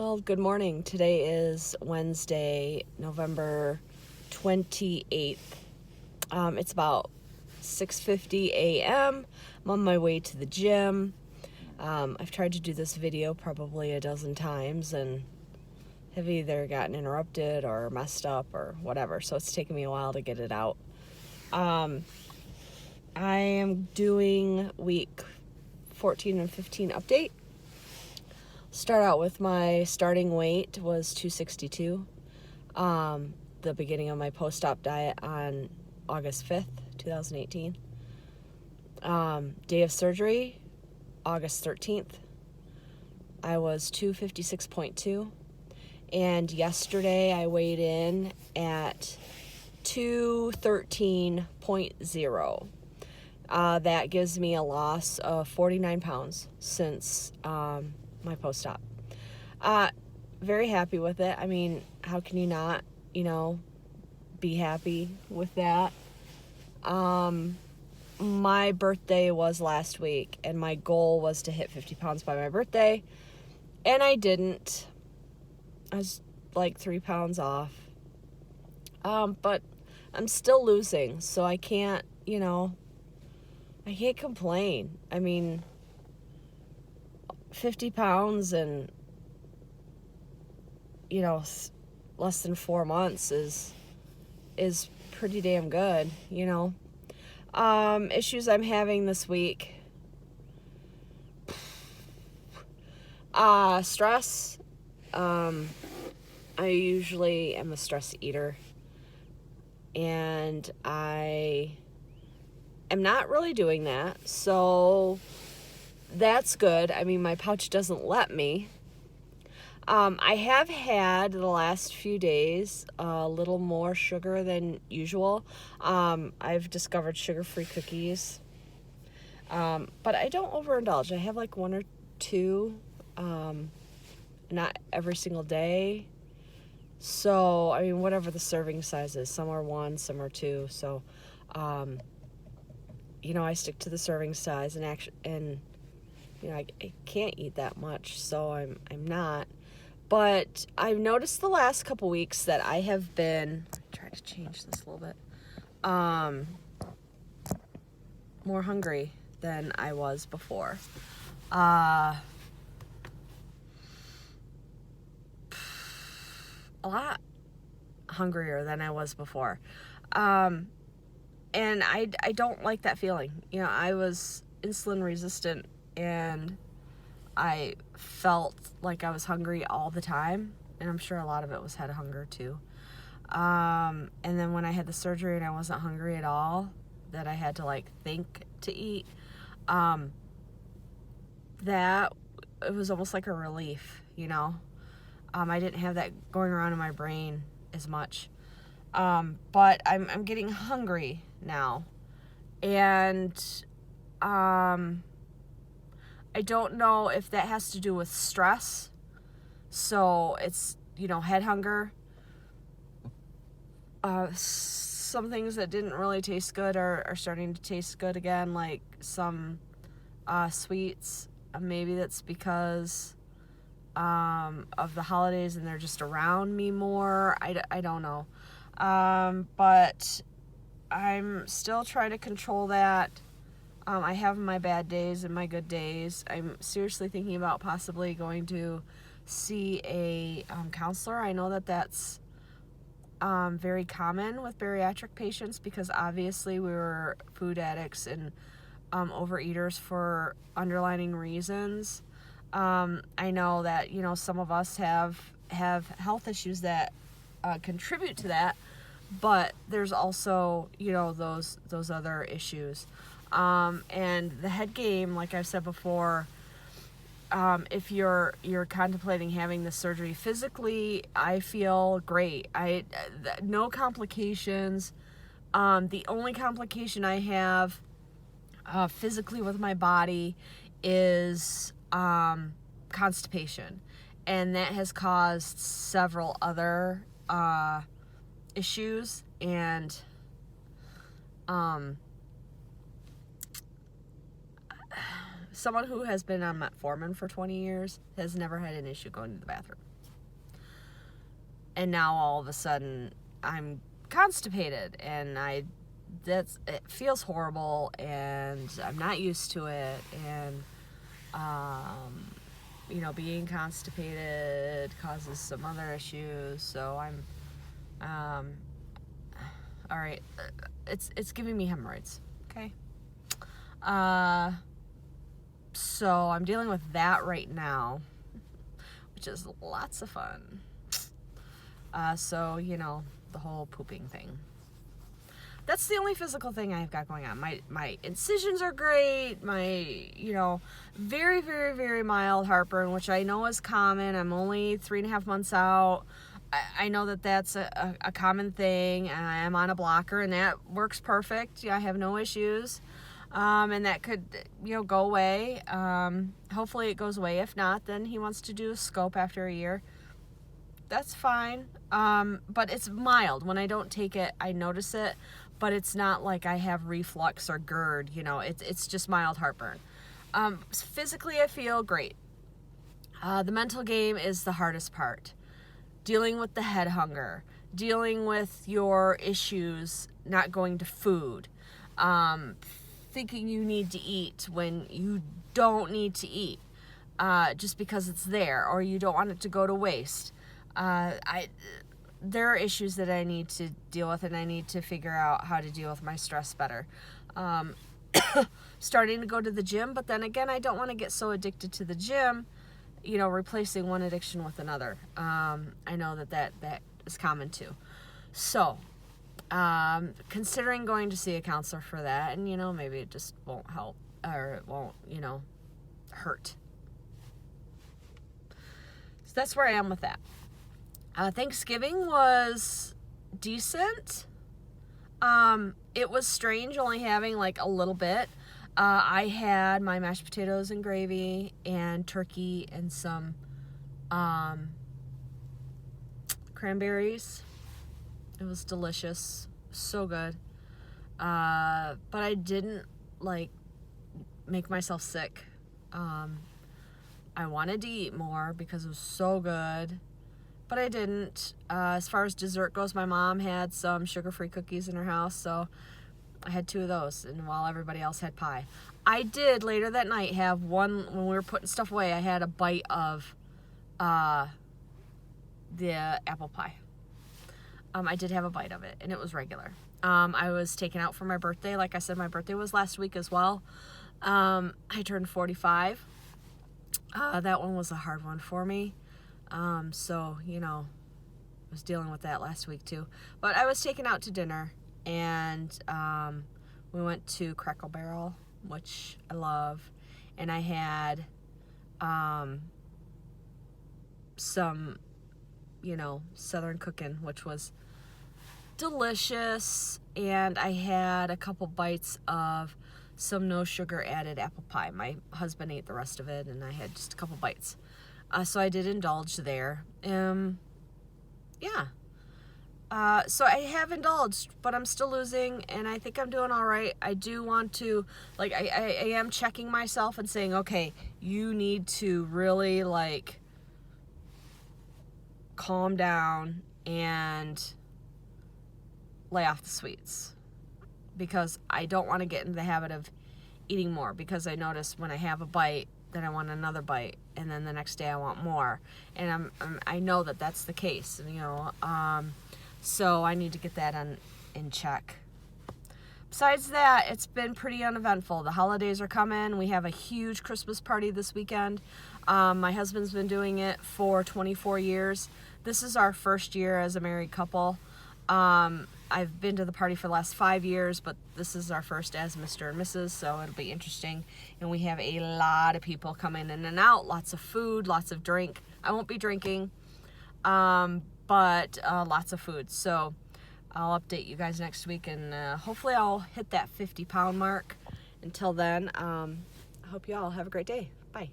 Well, good morning. Today is Wednesday, November 28th. It's about 6:50 a.m. I'm on my way to the gym. I've tried to do this video probably a dozen times and have either gotten interrupted or messed up or whatever, so it's taken me a while to get it out. I am doing week 14 and 15 update. Start out with my starting weight was 262. The beginning of my post-op diet on August 5th, 2018. Day of surgery, August 13th. I was 256.2. And yesterday I weighed in at 213.0. That gives me a loss of 49 pounds since my post-op. Very happy with it. I mean, how can you not, be happy with that? My birthday was last week, and my goal was to hit 50 pounds by my birthday, and I didn't. I was like 3 pounds off. But I'm still losing, so I can't, I can't complain. I mean, 50 pounds and, less than 4 months is pretty damn good, Issues I'm having this week. Stress. I usually am a stress eater, and I am not really doing that, so that's good. I mean, my pouch doesn't let me. I have had the last few days a little more sugar than usual. I've discovered sugar-free cookies, but I don't overindulge. I have like one or two, not every single day. So, I mean, whatever the serving size is, some are 1, some are 2. So, I stick to the serving size, and I can't eat that much, so I'm not. But I've noticed the last couple weeks that I have been, try to change this a little bit, more hungry than I was before. A lot hungrier than I was before. And I don't like that feeling. I was insulin resistant, and I felt like I was hungry all the time, and I'm sure a lot of it was head hunger too. And then when I had the surgery and I wasn't hungry at all, that I had to think to eat, that it was almost like a relief, I didn't have that going around in my brain as much. But I'm getting hungry now, and I don't know if that has to do with stress. So it's, head hunger. Some things that didn't really taste good are starting to taste good again, like some sweets. Maybe that's because of the holidays and they're just around me more. I don't know. But I'm still trying to control that. I have my bad days and my good days. I'm seriously thinking about possibly going to see a counselor. I know that that's very common with bariatric patients, because obviously we were food addicts and overeaters for underlying reasons. I know that, some of us have health issues that contribute to that, but there's also, those other issues. And the head game, like I've said before, if you're contemplating having the surgery, physically, I feel great. No complications. The only complication I have physically with my body is constipation, and that has caused several other issues, and someone who has been on metformin for 20 years has never had an issue going to the bathroom. And now all of a sudden I'm constipated, and it feels horrible, and I'm not used to it, and being constipated causes some other issues, so I'm all right, it's giving me hemorrhoids, okay? So I'm dealing with that right now, which is lots of fun. So, the whole pooping thing. That's the only physical thing I've got going on. My incisions are great. My, very, very, very mild heartburn, which I know is common. I'm only 3.5 months out. I know that that's a common thing. I am on a blocker, and that works perfect. I have no issues. And that could, go away. Hopefully it goes away. If not, then he wants to do a scope after a year. That's fine. But it's mild. When I don't take it, I notice it. But it's not like I have reflux or GERD. It's just mild heartburn. Physically, I feel great. The mental game is the hardest part. Dealing with the head hunger. Dealing with your issues not going to food. Thinking you need to eat when you don't need to eat. Just because it's there, or you don't want it to go to waste. There are issues that I need to deal with, and I need to figure out how to deal with my stress better. Starting to go to the gym, but then again, I don't want to get so addicted to the gym, replacing one addiction with another. I know that is common too. So, considering going to see a counselor for that, and, maybe it just won't help, or it won't, hurt. So that's where I am with that. Thanksgiving was decent. It was strange only having like a little bit. I had my mashed potatoes and gravy and turkey and some cranberries. It was delicious. So good. But I didn't make myself sick. I wanted to eat more because it was so good. But I didn't. As far as dessert goes, my mom had some sugar-free cookies in her house, so I had 2 of those, and while everybody else had pie. I did, later that night, have one, when we were putting stuff away, I had a bite of the apple pie. I did have a bite of it, and it was regular. I was taken out for my birthday. Like I said, my birthday was last week as well. I turned 45. That one was a hard one for me. So, I was dealing with that last week too. But I was taken out to dinner, and we went to Crackle Barrel, which I love. And I had some, Southern cooking, which was delicious. And I had a couple bites of some no sugar added apple pie. My husband ate the rest of it, and I had just a couple bites. So I did indulge there. Yeah. So I have indulged, but I'm still losing, and I think I'm doing all right. I do want to, I am checking myself and saying, okay, you need to really, calm down and lay off the sweets. Because I don't want to get into the habit of eating more, because I notice when I have a bite, then I want another bite, and then the next day I want more, and I know that that's the case, so I need to get that in check. Besides that, it's been pretty uneventful. The holidays are coming. We have a huge Christmas party this weekend. My husband's been doing it for 24 years. This is our first year as a married couple. I've been to the party for the last 5 years, but this is our first as Mr. and Mrs., so it'll be interesting. And we have a lot of people coming in and out, lots of food, lots of drink. I won't be drinking, but lots of food. So I'll update you guys next week, and hopefully I'll hit that 50-pound mark. Until then, I hope you all have a great day. Bye.